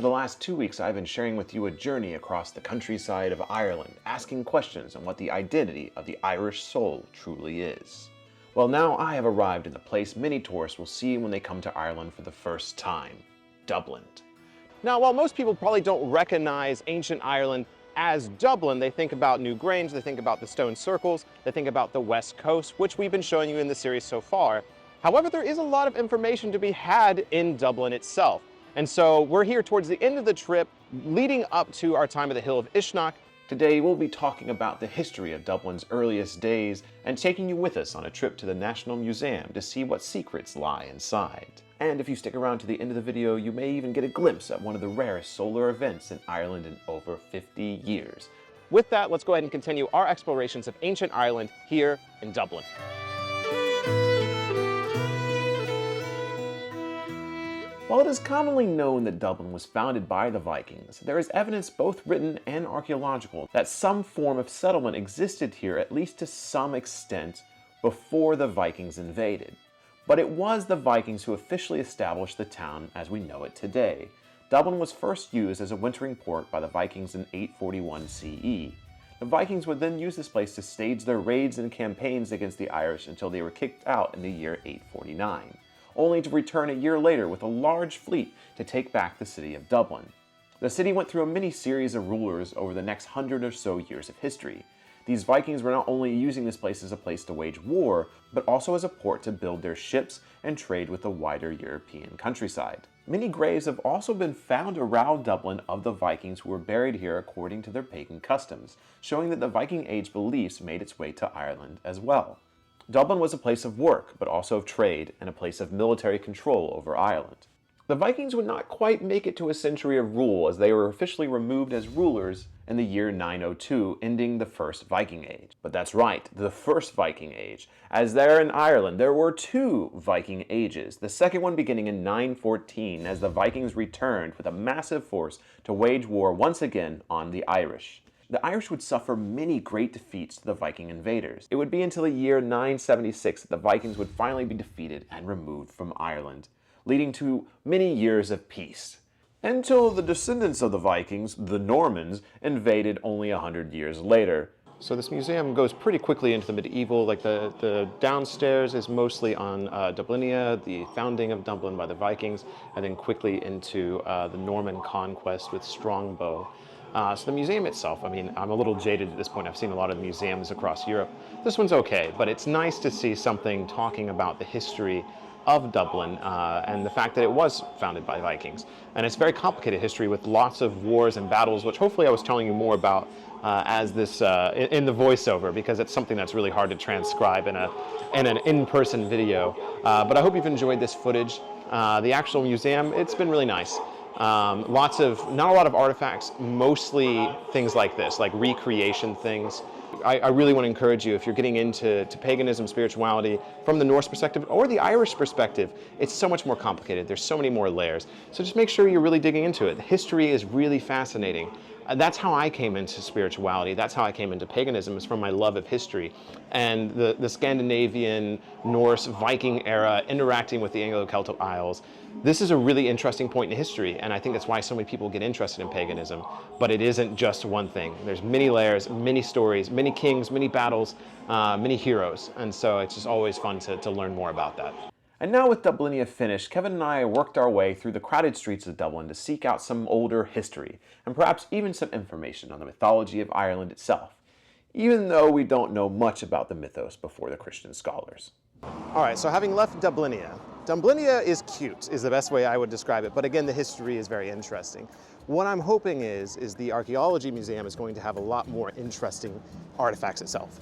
the last 2 weeks, I've been sharing with you a journey across the countryside of Ireland, asking questions on what the identity of the Irish soul truly is. Well, now I have arrived in the place many tourists will see when they come to Ireland for the first time, Dublin. Now, while most people probably don't recognize ancient Ireland as Dublin, they think about Newgrange, they think about the stone circles, they think about the West Coast, which we've been showing you in the series so far. However, there is a lot of information to be had in Dublin itself. And so we're here towards the end of the trip, leading up to our time at the Hill of Ishnach. Today we'll be talking about the history of Dublin's earliest days and taking you with us on a trip to the National Museum to see what secrets lie inside. And if you stick around to the end of the video, you may even get a glimpse at one of the rarest solar events in Ireland in over 50 years. With that, let's go ahead and continue our explorations of ancient Ireland here in Dublin. While it is commonly known that Dublin was founded by the Vikings, there is evidence both written and archaeological that some form of settlement existed here at least to some extent before the Vikings invaded. But it was the Vikings who officially established the town as we know it today. Dublin was first used as a wintering port by the Vikings in 841 CE. The Vikings would then use this place to stage their raids and campaigns against the Irish until they were kicked out in the year 849. Only to return a year later with a large fleet to take back the city of Dublin. The city went through a mini series of rulers over the next 100 or so years of history. These Vikings were not only using this place as a place to wage war, but also as a port to build their ships and trade with the wider European countryside. Many graves have also been found around Dublin of the Vikings who were buried here according to their pagan customs, showing that the Viking Age beliefs made its way to Ireland as well. Dublin was a place of work, but also of trade, and a place of military control over Ireland. The Vikings would not quite make it to a century of rule, as they were officially removed as rulers in the year 902, ending the First Viking Age. But that's right, the First Viking Age, as there in Ireland there were two Viking Ages, the second one beginning in 914 as the Vikings returned with a massive force to wage war once again on the Irish. The Irish would suffer many great defeats to the Viking invaders. It would be until the year 976 that the Vikings would finally be defeated and removed from Ireland, leading to many years of peace. Until the descendants of the Vikings, the Normans, invaded only 100 years later. So this museum goes pretty quickly into the medieval, like the downstairs is mostly on Dublinia, the founding of Dublin by the Vikings, and then quickly into the Norman conquest with Strongbow. So the museum itself, I mean, I'm a little jaded at this point. I've seen a lot of the museums across Europe. This one's okay, but it's nice to see something talking about the history of Dublin and the fact that it was founded by Vikings. And it's very complicated history with lots of wars and battles, which hopefully I was telling you more about as this in the voiceover, because it's something that's really hard to transcribe in an in-person video. But I hope you've enjoyed this footage. The actual museum, it's been really nice. Not a lot of artifacts, mostly things like this, like recreation things. I really want to encourage you, if you're getting into paganism, spirituality, from the Norse perspective or the Irish perspective, it's so much more complicated. There's so many more layers. So just make sure you're really digging into it. The history is really fascinating. That's how I came into spirituality. That's how I came into paganism, is from my love of history. And the Scandinavian, Norse, Viking era, interacting with the Anglo-Celtic Isles. This is a really interesting point in history, and I think that's why so many people get interested in paganism. But it isn't just one thing. There's many layers, many stories, many kings, many battles, many heroes. And so it's just always fun to learn more about that. And now with Dublinia finished, Kevin and I worked our way through the crowded streets of Dublin to seek out some older history, and perhaps even some information on the mythology of Ireland itself, even though we don't know much about the mythos before the Christian scholars. All right, so having left Dublinia, Dublinia is cute, is the best way I would describe it, but again, the history is very interesting. What I'm hoping is the Archaeology Museum is going to have a lot more interesting artifacts itself.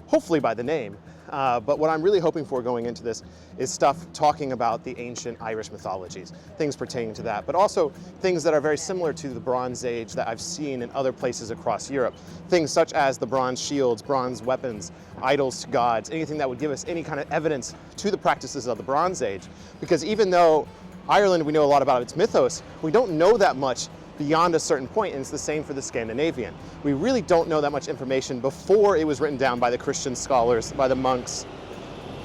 Hopefully by the name, but what I'm really hoping for going into this is stuff talking about the ancient Irish mythologies, things pertaining to that, but also things that are very similar to the Bronze Age that I've seen in other places across Europe. Things such as the bronze shields, bronze weapons, idols to gods, anything that would give us any kind of evidence to the practices of the Bronze Age. Because even though Ireland, we know a lot about its mythos, we don't know that much beyond a certain point, and it's the same for the Scandinavian. We really don't know that much information before it was written down by the Christian scholars, by the monks.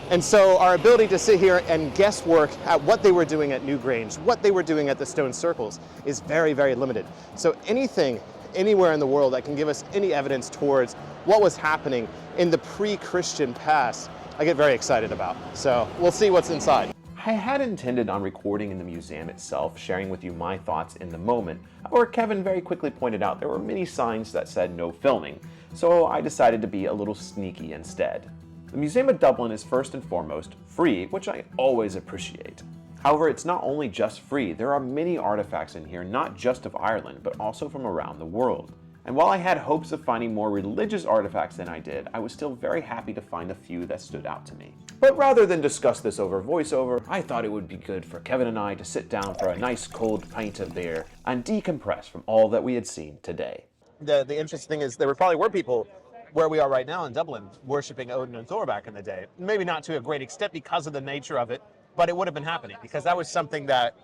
And so our ability to sit here and guesswork at what they were doing at Newgrange, what they were doing at the stone circles, is very, very limited. So anything, anywhere in the world that can give us any evidence towards what was happening in the pre-Christian past, I get very excited about. So we'll see what's inside. I had intended on recording in the museum itself, sharing with you my thoughts in the moment. However, Kevin very quickly pointed out there were many signs that said no filming, so I decided to be a little sneaky instead. The Museum of Dublin is first and foremost free, which I always appreciate. However, it's not only just free, there are many artifacts in here, not just of Ireland, but also from around the world. And while I had hopes of finding more religious artifacts than I did, I was still very happy to find a few that stood out to me. But rather than discuss this over voiceover, I thought it would be good for Kevin and I to sit down for a nice cold pint of beer and decompress from all that we had seen today. The interesting thing is there probably were people where we are right now in Dublin worshiping Odin and Thor back in the day. Maybe not to a great extent because of the nature of it, but it would have been happening because that was something that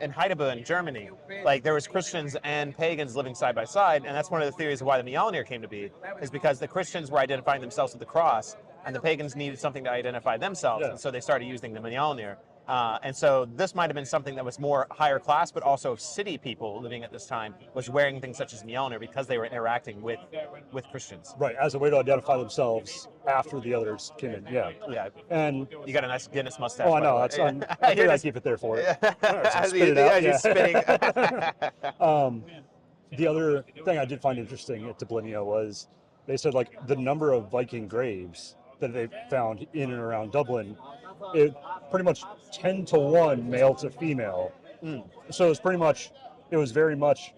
in Heidelberg, Germany, like there was Christians and pagans living side by side, and that's one of the theories of why the Mjolnir came to be, is because the Christians were identifying themselves with the cross, and the pagans needed something to identify themselves, and so they started using the Mjolnir. And so this might have been something that was more higher class, but also city people living at this time was wearing things such as Mjolnir because they were interacting with Christians. Right, as a way to identify themselves after the others came in. Yeah. Yeah. And You got a nice Guinness mustache. oh, I by the know. way. That's I think I keep it there for it. As spit it out, you're spitting. The other thing I did find interesting at Dublinia was they said like the number of Viking graves that they found in and around Dublin, it pretty much 10 to 1 male to female. So it was very much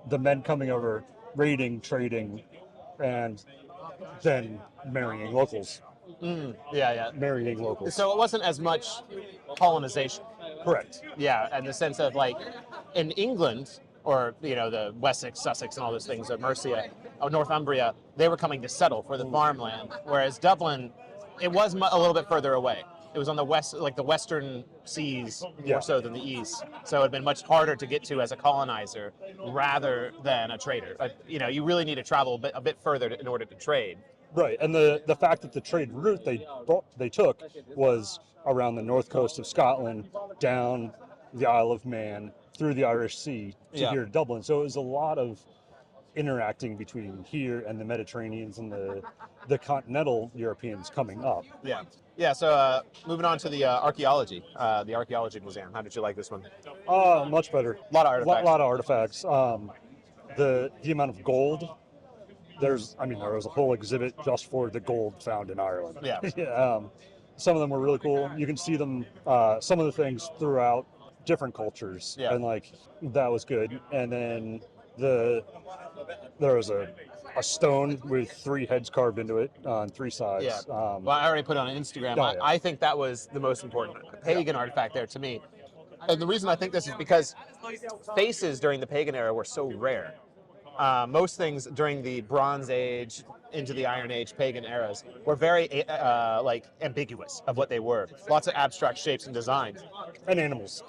the men coming over, raiding, trading, and then marrying locals. Yeah. Marrying locals. So it wasn't as much colonization. Correct. Yeah, in the sense of like in England, or the Wessex, Sussex, and all those things, or Mercia, or Northumbria, they were coming to settle for the farmland. Whereas Dublin, it was a little bit further away. It was on the west, like the western seas, more so than the east. So it'd been much harder to get to as a colonizer rather than a trader. You really need to travel a bit further in order to trade. Right, and the fact that the trade route they took was around the north coast of Scotland, down the Isle of Man, through the Irish Sea to here to Dublin. So it was a lot of interacting between here and the Mediterraneans and the continental Europeans coming up. Yeah. So moving on to the archaeology museum. How did you like this one? Much better. A lot of artifacts. Lot of artifacts. The amount of gold. There was a whole exhibit just for the gold found in Ireland. Yeah. Some of them were really cool. You can see them, some of the things throughout different cultures, and that was good. And then there was a stone with 3 heads carved into it on 3 sides. Yeah. Well, I already put it on Instagram. I think that was the most important pagan artifact there to me. And the reason I think this is because faces during the pagan era were so rare. Most things during the Bronze Age into the Iron Age pagan eras were very ambiguous of what they were. Lots of abstract shapes and designs. And animals.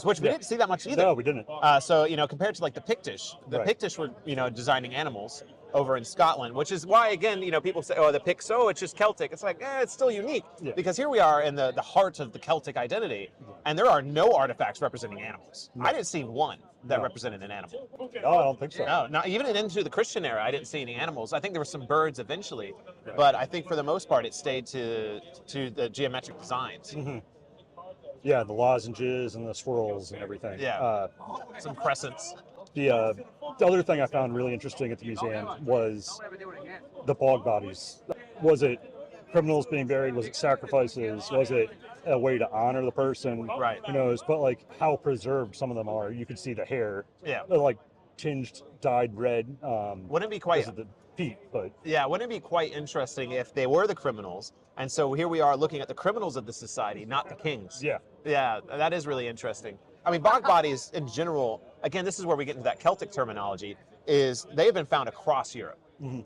Which we didn't see that much either. No, we didn't. So compared to like the Pictish, Pictish were designing animals over in Scotland, which is why again people say, oh, the Picts, oh, it's just Celtic. It's like it's still unique because here we are in the heart of the Celtic identity, and there are no artifacts representing animals. I didn't see one that represented an animal. No, I don't think so. No, not even into the Christian era. I didn't see any animals. I think there were some birds eventually, but I think for the most part it stayed to the geometric designs. Yeah, the lozenges and the swirls and everything. Yeah, some crescents. The other thing I found really interesting at the museum was the bog bodies. Was it criminals being buried? Was it sacrifices? Was it a way to honor the person? Right. Who knows? But like how preserved some of them are. You can see the hair. Yeah. They're like tinged, dyed red. Wouldn't it be quite? Because of the feet, but yeah, wouldn't it be quite interesting if they were the criminals? And so here we are looking at the criminals of the society, not the kings. Yeah. Yeah, that is really interesting. I mean, bog bodies in general, again, this is where we get into that Celtic terminology, is they've been found across Europe.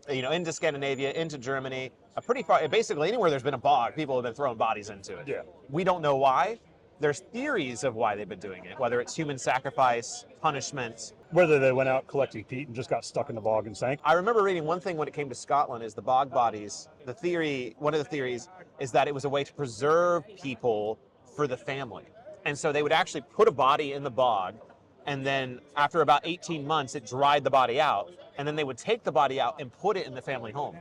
Into Scandinavia, into Germany, pretty far, basically anywhere there's been a bog, people have been throwing bodies into it. Yeah. We don't know why. There's theories of why they've been doing it, whether it's human sacrifice, punishment, whether they went out collecting peat and just got stuck in the bog and sank. I remember reading one thing when it came to Scotland is the bog bodies. One of the theories is that it was a way to preserve people for the family. And so they would actually put a body in the bog, and then after about 18 months, it dried the body out, and then they would take the body out and put it in the family home.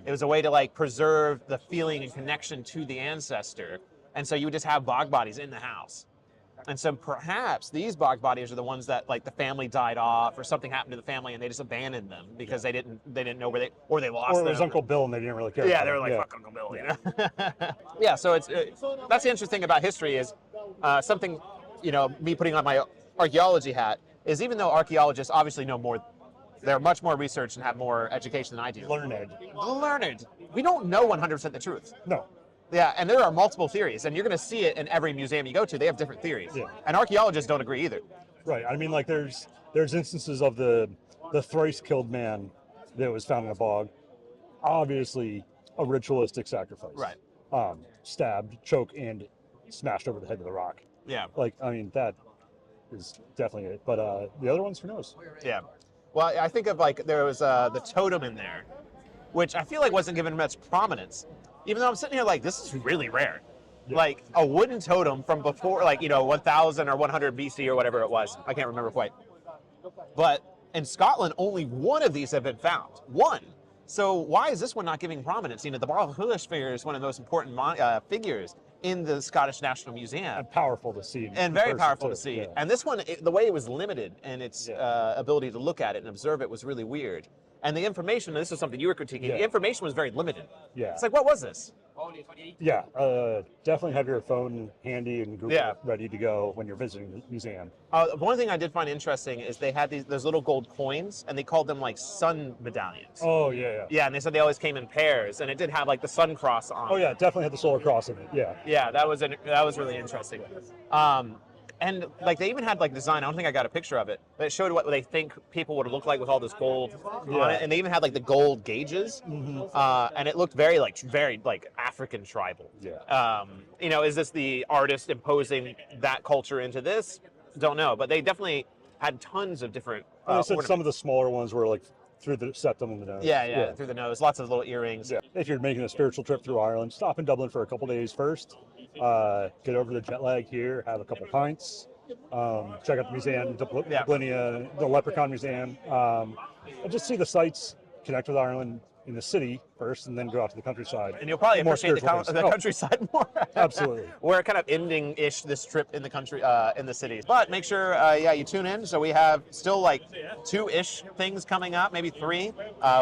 It was a way to like preserve the feeling and connection to the ancestor. And so you would just have bog bodies in the house. And so perhaps these bog bodies are the ones that like the family died off or something happened to the family and they just abandoned them because they didn't know where they lost them. Or it was Uncle Bill and they didn't really care. Yeah, they were like, fuck Uncle Bill, you know? Yeah, so that's the interesting thing about history is something, you know, me putting on my archaeology hat is even though archaeologists obviously know more, they're much more researched and have more education than I do. Learned. We don't know 100% the truth. No. Yeah, and there are multiple theories, and you're going to see it in every museum you go to. They have different theories, and archaeologists don't agree either. Right. I mean, like there's instances of the thrice killed man that was found in a bog, obviously a ritualistic sacrifice. Right. Stabbed, choked, and smashed over the head of the rock. Yeah. Like, I mean, that is definitely it. But the other ones, who knows? Yeah. Well, I think of like there was the totem in there, which I feel like wasn't given much prominence. Even though I'm sitting here like, this is really rare. Yeah. Like a wooden totem from before, like, you know, 1000 or 100 BC or whatever it was. I can't remember quite. But in Scotland, only one of these have been found. One. So why is this one not giving prominence? You know, the Barlhulish figure is one of the most important figures in the Scottish National Museum. And powerful to see. And very powerful to see. Yeah. And this one, the way it was limited and its ability to look at it and observe it was really weird. And the information, and this is something you were critiquing, the information was very limited. Yeah. It's like, what was this? Yeah, definitely have your phone handy and Google ready to go when you're visiting the museum. One thing I did find interesting is they had those little gold coins, and they called them like sun medallions. Oh, yeah. Yeah, and they said they always came in pairs, and it did have like the sun cross on. Oh, yeah, definitely had the solar cross in it, yeah. Yeah, that was really interesting. And like they even had like design, I don't think I got a picture of it, but it showed what they think people would look like with all this gold on it. And they even had like the gold gauges. And it looked very African tribal. Yeah. You know, is this the artist imposing that culture into this? Don't know, but they definitely had tons of different they said some of the smaller ones were like through the septum and the nose. Yeah, through the nose. Lots of little earrings. Yeah. If you're making a spiritual trip through Ireland, stop in Dublin for a couple days first. Get over the jet lag here, have a couple pints, check out the museum, Dublinia, the Leprechaun Museum, and just see the sights, connect with Ireland in the city first, and then go out to the countryside. And you'll probably appreciate the countryside more. Absolutely. We're kind of ending-ish this trip in the country, in the cities. But make sure, you tune in. So we have still like 2-ish things coming up, maybe 3,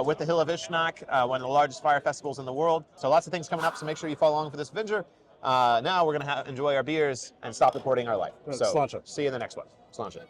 with the Hill of Ishnak, one of the largest fire festivals in the world. So lots of things coming up, so make sure you follow along for this adventure. Now we're going to enjoy our beers and stop recording our life. So see you in the next one. Sláinte.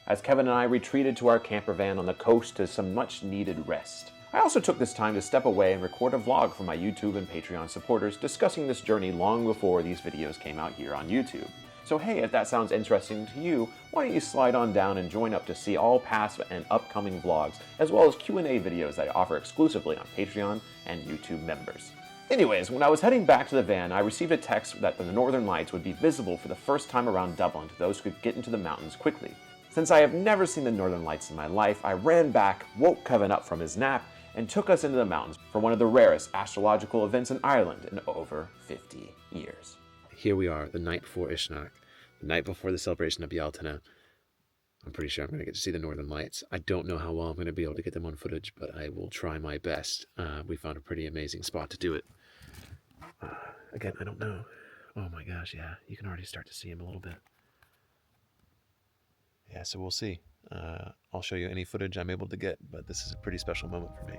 As Kevin and I retreated to our camper van on the coast to some much-needed rest, I also took this time to step away and record a vlog for my YouTube and Patreon supporters discussing this journey long before these videos came out here on YouTube. So hey, if that sounds interesting to you, why don't you slide on down and join up to see all past and upcoming vlogs, as well as Q&A videos that I offer exclusively on Patreon and YouTube members. Anyways, when I was heading back to the van, I received a text that the Northern Lights would be visible for the first time around Dublin to those who could get into the mountains quickly. Since I have never seen the Northern Lights in my life, I ran back, woke Kevin up from his nap, and took us into the mountains for one of the rarest astrological events in Ireland in over 50 years. Here we are, the night before Ishnak, the night before the celebration of Bealtaine. I'm pretty sure I'm going to get to see the Northern Lights. I don't know how well I'm going to be able to get them on footage, but I will try my best. We found a pretty amazing spot to do it. Again, I don't know. Oh my gosh, yeah, you can already start to see him a little bit. Yeah, so we'll see. I'll show you any footage I'm able to get, but this is a pretty special moment for me.